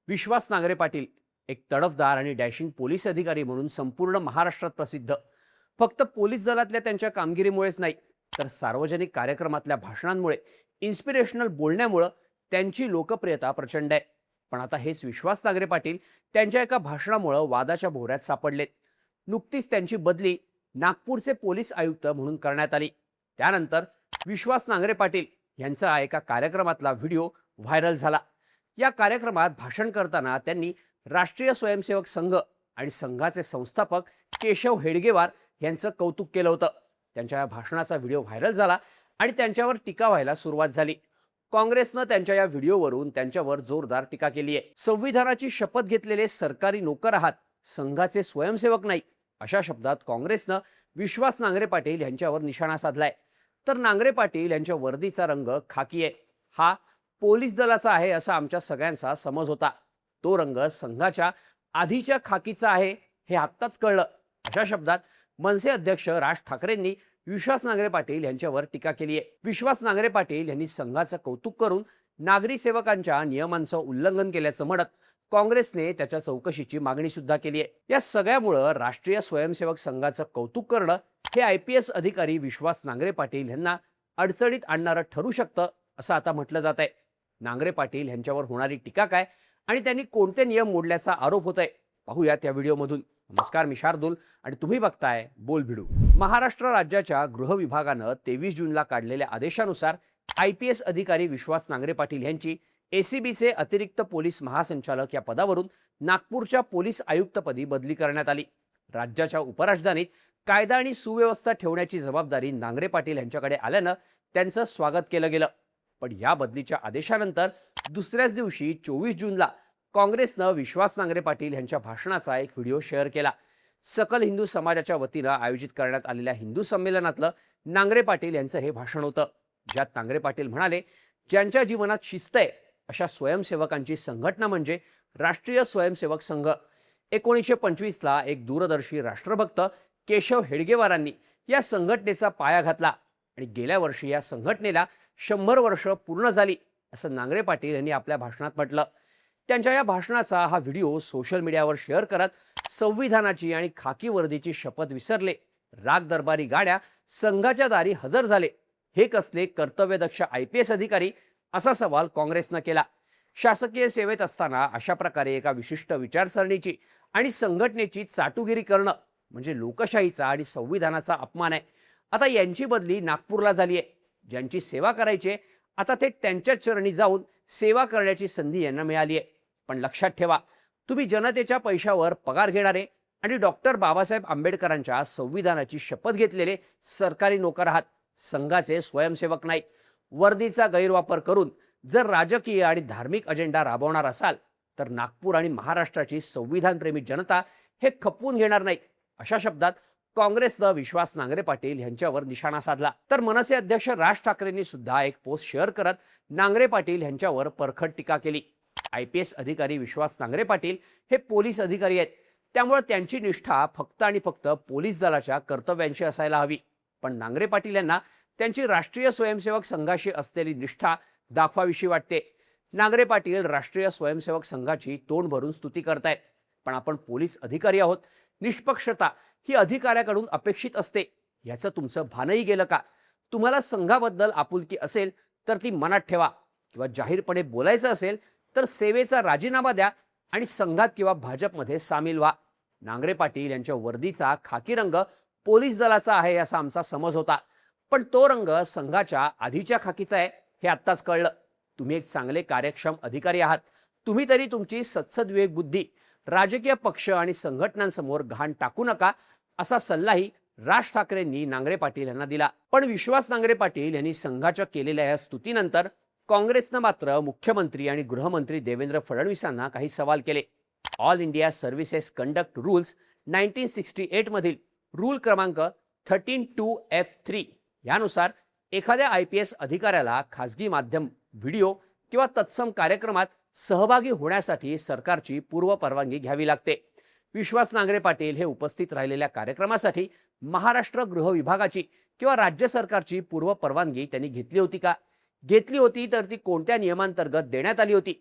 विश्वास नांगरे पाटील एक तडफदार आणि dashing police अधिकारी म्हणून संपूर्ण महाराष्ट्रात प्रसिद्ध. फक्त पोलीस दलातल्या त्यांच्या कामगिरीमुळेच नाही, तर सार्वजनिक कार्यक्रमातल्या भाषणांमुळे, इन्स्पिरेशनल बोलण्यामुळे त्यांची लोकप्रियता प्रचंड आहे. पण आता हेच विश्वास नांगरे पाटील त्यांच्या एका भाषणामुळे वादाच्या भोवऱ्यात सापडलेत. नुकतीच त्यांची बदली नागपूरचे पोलीस आयुक्त म्हणून करण्यात आली. त्यानंतर विश्वास नांगरे पाटील यांचा एका कार्यक्रमातला व्हिडिओ व्हायरल झाला. या कार्यक्रमात भाषण करताना त्यांनी राष्ट्रीय स्वयंसेवक संघ आणि संघाचे संस्थापक केशव हेडगेवार यांचं कौतुक केलं होतं. त्यांच्या या भाषणाचा व्हिडिओ व्हायरल झाला आणि त्यांच्यावर टीका व्हायला सुरुवात झाली. काँग्रेसनं त्यांच्या या व्हिडिओवरून त्यांच्यावर जोरदार टीका केली आहे. संविधानाची शपथ घेतलेले सरकारी नोकर आहात, संघाचे स्वयंसेवक नाही, अशा शब्दात काँग्रेसनं विश्वास नांगरे पाटील यांच्यावर निशाणा साधलाय. तर नांगरे पाटील यांच्या वर्दीचा रंग खाकी आहे. हा पोलीस दलाचा आहे असा आमच्या सगळ्यांचा समज होता. तो रंग संघाच्या आधीच्या खाकीचा आहे हे आत्ताच कळलं, अशा शब्दात मनसे अध्यक्ष राज ठाकरेंनी विश्वास नांगरे पाटील यांच्यावर टीका केली आहे. विश्वास नांगरे पाटील यांनी संघाचं कौतुक करून नागरी सेवकांच्या नियमांचं उल्लंघन केल्याचं म्हणत काँग्रेसने त्याच्या चौकशीची मागणी सुद्धा केली आहे. या सगळ्यामुळं राष्ट्रीय स्वयंसेवक संघाचं कौतुक करणं हे IPS अधिकारी विश्वास नांगरे पाटील यांना अडचणीत आणणारं ठरू शकतं असं आता म्हटलं जात आहे. नांगरे पाटील यांच्यावर होणारी टीका काय आणि त्यांनी कोणते नियम मोडल्याचा आरोप होत आहे, पाहूयात या व्हिडिओमधून. नमस्कार, मी शार्दूल आणि तुम्ही बघताय बोल भिडू. महाराष्ट्र राज्याच्या गृह विभागानं 23 जूनला काढलेल्या आदेशानुसार IPS अधिकारी विश्वास नांगरे पाटील यांची ACBचे अतिरिक्त पोलीस महासंचालक या पदावरून नागपूरच्या पोलीस आयुक्तपदी बदली करण्यात आली. राज्याच्या उपराजधानीत कायदा आणि सुव्यवस्था ठेवण्याची जबाबदारी नांगरे पाटील यांच्याकडे आल्यानं त्यांचं स्वागत केलं गेलं. पण या बदलीच्या आदेशानंतर दुसऱ्याच दिवशी 24 जूनला काँग्रेसनं विश्वास नांगरे पाटील यांच्या भाषणाचा एक व्हिडिओ शेअर केला. सकल हिंदू समाजाच्या वतीनं आयोजित करण्यात आलेल्या हिंदू संमेलनातलं नांगरे पाटील यांचं हे भाषण होतं, ज्यात नांगरे पाटील म्हणाले, ज्यांच्या जीवनात शिस्त आहे अशा स्वयंसेवकांची संघटना म्हणजे राष्ट्रीय स्वयंसेवक संघ. 1925ला एक दूरदर्शी राष्ट्रभक्त केशव हेडगेवारांनी या संघटनेचा पाया घातला आणि गेल्या वर्षी या संघटनेला 100 वर्ष पूर्ण झाली असं नांगरे पाटील यांनी आपल्या भाषणात म्हटलं. त्यांच्या या भाषणाचा हा व्हिडिओ सोशल मीडियावर शेअर करत संविधानाची आणि खाकी वर्दीची शपथ विसरले, राग दरबारी गाड्या संघाच्या दारी हजर झाले, हे कसले कर्तव्यदक्ष IPS अधिकारी असा सवाल काँग्रेसनं केला. शासकीय सेवेत असताना अशा प्रकारे एका विशिष्ट विचारसरणीची आणि संघटनेची चाटुगिरी करणं म्हणजे लोकशाहीचा आणि संविधानाचा अपमान आहे. आता यांची बदली नागपूरला झाली आहे. ज्यांची सेवा करायची आता ते त्यांच्या चरणी जाऊन सेवा करण्याची संधी यांना मिळाली आहे. पण लक्षात ठेवा, तुम्ही जनतेच्या पैशावर पगार घेणारे आणि डॉक्टर बाबासाहेब आंबेडकरांच्या संविधानाची शपथ घेतलेले सरकारी नोकर आहात, संघाचे स्वयंसेवक नाही. वर्दीचा गैरवापर करून जर राजकीय आणि धार्मिक अजेंडा राबवणार असाल तर नागपूर आणि महाराष्ट्राची संविधानप्रेमी जनता हे खपवून घेणार नाही, अशा शब्दात काँग्रेसनं विश्वास नांगरे पाटील यांच्यावर निशाणा साधला. तर मनसे अध्यक्ष राज ठाकरेंनी सुद्धा एक पोस्ट शेअर करत नांगरे पाटील यांच्यावर परखड टीका केली. IPS अधिकारी विश्वास नांगरे पाटील हे पोलीस अधिकारी आहेत, त्यामुळे त्यांची निष्ठा फक्त आणि फक्त पोलीस दलाच्या कर्तव्यांशी असायला हवी. पण नांगरे पाटील यांना त्यांची राष्ट्रीय स्वयंसेवक संघाशी असलेली निष्ठा दाखवावीशी वाटते. नांगरे पाटील राष्ट्रीय स्वयंसेवक संघाची तोंड भरून स्तुती करतायत, पण आपण पोलीस अधिकारी आहोत. निष्पक्षता ही अधिकाऱ्याकडून अपेक्षित असते, याचं तुमचं भानही गेलं का? तुम्हाला संघाबद्दल आपुलकी असेल तर ती मनात ठेवा, किंवा जाहीरपणे बोलायचं असेल तर सेवेचा राजीनामा द्या आणि संघात किंवा भाजपमध्ये सामील व्हा. नांगरे पाटील यांच्या वर्दीचा खाकी रंग पोलीस दलाचा आहे असा आमचा समज होता, पण तो रंग संघाच्या आधीच्या खाकीचा आहे हे आत्ताच कळलं. तुम्ही एक चांगले कार्यक्षम अधिकारी आहात. तुम्ही तरी तुमची सत्सद्विवेक बुद्धी राजकीय पक्ष आणि संघटनांसमोर घाण टाकू नका, असा सल्लाही राज ठाकरेंनी नांगरे पाटील यांना दिला. पण विश्वास नांगरे पाटील यांनी संघाच्या केलेल्या या स्तुतीनंतर काँग्रेसनं मात्र मुख्यमंत्री आणि गृहमंत्री देवेंद्र फडणवीसांना काही सवाल केले. All India services conduct rules 1968 मधील रूल क्रमांक 13(2)(f)(3) यानुसार एखाद्या IPS अधिकाऱ्याला खासगी माध्यम, व्हिडिओ किंवा तत्सम कार्यक्रमात सहभागी होण्यासाठी सरकारची पूर्व परवानगी घ्यावी लागते. विश्वास नांगरे पाटील हे उपस्थित राहिलेल्या कार्यक्रमासाठी महाराष्ट्र गृह विभागाची किंवा राज्य सरकारची पूर्व परवानगी त्यांनी घेतली होती का? घेतली होती तर ती कोणत्या नियमांतर्गत देण्यात आली होती?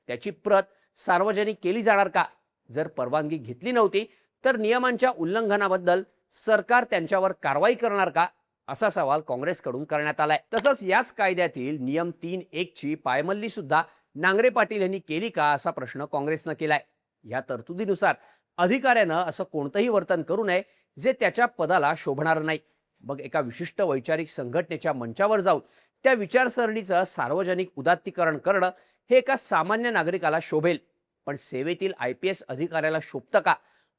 त्याची प्रत सार्वजनिक केली जाणार का? जर परवानगी घेतली नव्हती तर नियमांच्या उल्लंघनाबद्दल सरकार त्यांच्यावर कारवाई करणार का? असा सवाल काँग्रेसकडून करण्यात आलाय. तसंच याच कायद्यातील नियम 3(1) ची पायमल्ली सुद्धा नांगरे पाटील यांनी केली का, असा प्रश्न काँग्रेसनं केलाय. या तरतुदीनुसार अधिकाऱ्यानं असं कोणतंही वर्तन करू नये जे त्याच्या पदाला शोभणार नाही. मग एका विशिष्ट वैचारिक संघटनेच्या मंचावर जाऊन त्या विचारसरणीचं सार्वजनिक उदात्तीकरण करणं हे एका सामान्य नागरिकाला शोभेल, पण सेवेतील IPS अधिकाऱ्याला शोभतं का?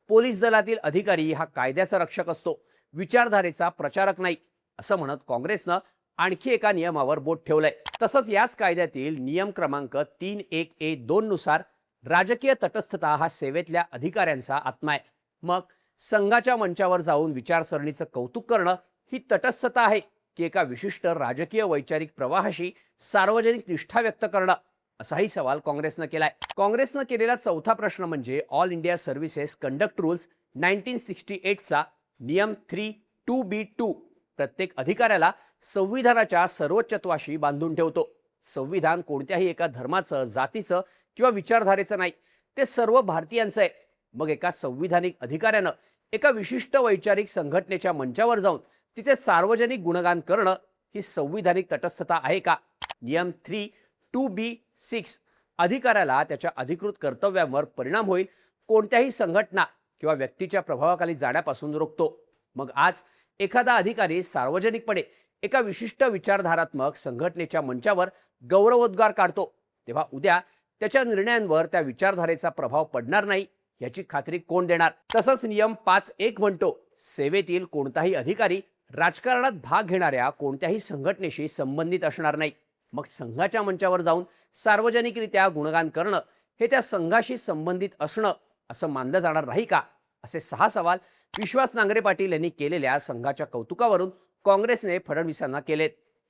पोलीस दलातील अधिकारी हा कायद्याचा रक्षक असतो, विचारधारेचा प्रचारक नाही, असं म्हणत काँग्रेसनं आणखी एका नियमावर बोट ठेवलंय. तसंच याच कायद्यातील नियम क्रमांक 3(1)(a)(2) नुसार राजकीय तटस्थता हा सेवेतल्या अधिकाऱ्यांचा आत्मा आहे. मग संघाच्या मंचावर जाऊन विचारसरणीचं कौतुक करणं ही तटस्थता आहे की एका विशिष्ट राजकीय वैचारिक प्रवाहाशी सार्वजनिक निष्ठा व्यक्त करणं? असाही सवाल काँग्रेसनं केलाय. काँग्रेसनं केलेला चौथा प्रश्न म्हणजे all India services conduct rules 1968 चा नियम 3(2)(b)(2) प्रत्येक अधिकाऱ्याला संविधानाच्या सर्वोच्चत्वाशी बांधून ठेवतो. संविधान कोणत्याही एका धर्माचं, जातीचं किंवा विचारधारेचं नाही, ते सर्व भारतीयांचं आहे. मग एका संविधानिक अधिकाऱ्यानं एका विशिष्ट वैचारिक संघटनेच्या मंचावर जाऊन तिचे सार्वजनिक गुणगान करणं ही संविधानिक तटस्थता आहे का? नियम 3(2)(b)(6) अधिकाऱ्याला त्याच्या अधिकृत कर्तव्यांवर परिणाम होईल कोणत्याही संघटना किंवा व्यक्तीच्या प्रभावाखाली जाण्यापासून रोखतो. मग आज एखादा अधिकारी सार्वजनिकपणे एका विशिष्ट विचारधारात्मक संघटनेच्या मंचावर गौरवोद्गार काढतो, तेव्हा उद्या त्याच्या निर्णयांवर त्या विचारधारेचा प्रभाव पडणार नाही याची खात्री कोण देणार? तसंच नियम 5(1) म्हणतो, सेवेतील कोणताही अधिकारी राजकारणात भाग घेणाऱ्या कोणत्याही संघटनेशी संबंधित असणार नाही. मग संघाच्या मंचावर जाऊन सार्वजनिकरित्या गुणगान करणं हे त्या संघाशी संबंधित असणं असं मानलं जाणार नाही का? असे 6 सवाल विश्वास नांगरे पाटील यांनी केलेल्या संघाच्या कौतुकावरून काँग्रेसने फडणवीसांना केलेत.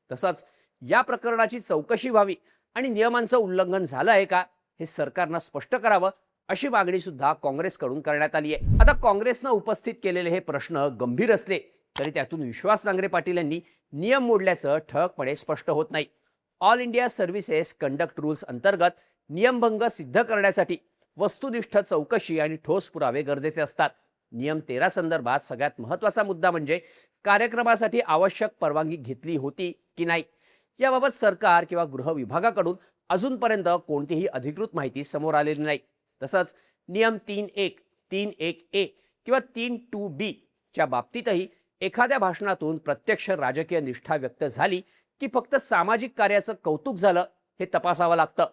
तसंच या प्रकरणाची चौकशी व्हावी आणि नियमांचं उल्लंघन झालं आहे का हे सरकारनं स्पष्ट करावं, अशी मागणी सुद्धा काँग्रेसकडून करण्यात आली आहे. आता काँग्रेसनं उपस्थित केलेले हे प्रश्न गंभीर असले तरी त्यातून विश्वास नांगरे पाटील यांनी नियम मोडल्याचं ठळकपणे स्पष्ट होत नाही. All India services conduct rules अंतर्गत नियमभंग सिद्ध करण्यासाठी वस्तुनिष्ठ चौकशी आणि ठोस पुरावे गरजेचे असतात. नियम 13 संदर्भात सगळ्यात महत्त्वाचा मुद्दा म्हणजे कार्यक्रमासाठी आवश्यक परवानगी घेतली होती की नाही. याबाबत सरकार किंवा गृह विभागाकडून अजूनपर्यंत कोणतीही अधिकृत माहिती समोर आलेली नाही. तसंच नियम 3(1), 3(1)(a) किंवा 3(2)(b) च्या बाबतीतही एखाद्या भाषणातून प्रत्यक्ष राजकीय निष्ठा व्यक्त झाली की फक्त सामाजिक कार्याचं कौतुक झालं हे तपासावं लागतं.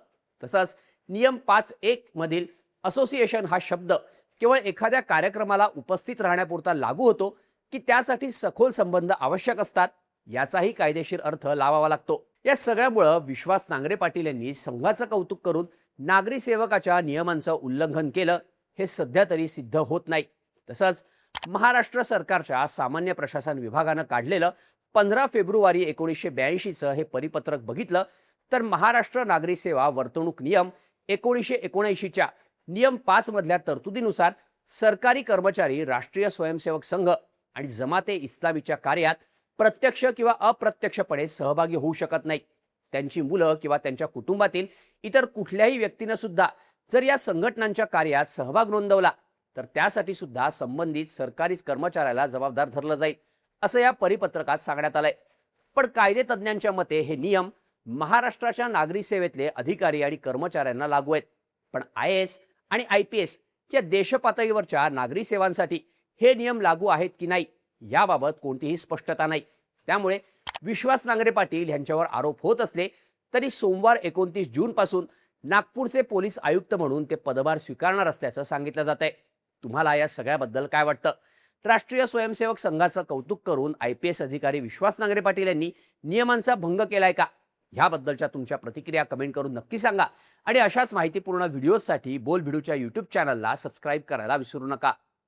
तसंच नियम 5(1) मधील असोसिएशन हा शब्द केवळ एखाद्या कार्यक्रमाला उपस्थित राहण्यापुरता लागू होतो की त्यासाठी सखोल संबंध आवश्यक असतात याचाही कायदेशीर अर्थ लावावा लागतो. या सगळ्यामुळं विश्वास नांगरे पाटील यांनी संघाचं कौतुक करून नागरी सेवकाच्या नियमांचं उल्लंघन केलं हे सध्या तरी सिद्ध होत नाही. तसंच महाराष्ट्र सरकारच्या सामान्य प्रशासन विभागानं काढलेलं 15 फेब्रुवारी 1982चं हे परिपत्रक बघितलं तर महाराष्ट्र नागरी सेवा वर्तणूक नियम 1979च्या नियम 5 मधल्या तरतुदीनुसार सरकारी कर्मचारी राष्ट्रीय स्वयंसेवक संघ आणि जमाते इस्लामीच्या कार्यात प्रत्यक्ष किंवा अप्रत्यक्षपणे सहभागी होऊ शकत नाही. त्यांची मुलं किंवा त्यांच्या कुटुंबातील इतर कुठल्याही व्यक्तीनं सुद्धा जर या संघटनांच्या कार्यात सहभाग नोंदवला तर त्यासाठी सुद्धा संबंधित सरकारी कर्मचाऱ्याला जबाबदार धरलं जाईल, असं या परिपत्रकात सांगण्यात आलंय. पण कायदेतज्ञांच्या मते हे नियम महाराष्ट्राच्या नागरी सेवेतले अधिकारी आणि कर्मचाऱ्यांना लागू आहेत, पण IAS आणि IPS या देशपातळीवरच्या नागरी सेवांसाठी हे नियम लागू आहेत की नाही याबाबत कोणतीही स्पष्टता नाही. त्यामुळे विश्वास नांगरे पाटील यांच्यावर आरोप होत असले तरी सोमवार 29 जून पासून नागपूरचे पोलीस आयुक्त म्हणून ते पदभार स्वीकारणार असल्याचं सांगितलं जात आहे. तुम्हाला या सगळ्याबद्दल काय वाटतं? राष्ट्रीय स्वयंसेवक संघाचं कौतुक करून IPS अधिकारी विश्वास नांगरे पाटील यांनी नियमांचा भंग केलाय का? ह्याबद्दलच्या तुमच्या प्रतिक्रिया कमेंट करून नक्की सांगा आणि अशाच माहितीपूर्ण व्हिडिओजसाठी बोल भिडूच्या YouTube चॅनलला सबस्क्राईब करायला विसरू नका.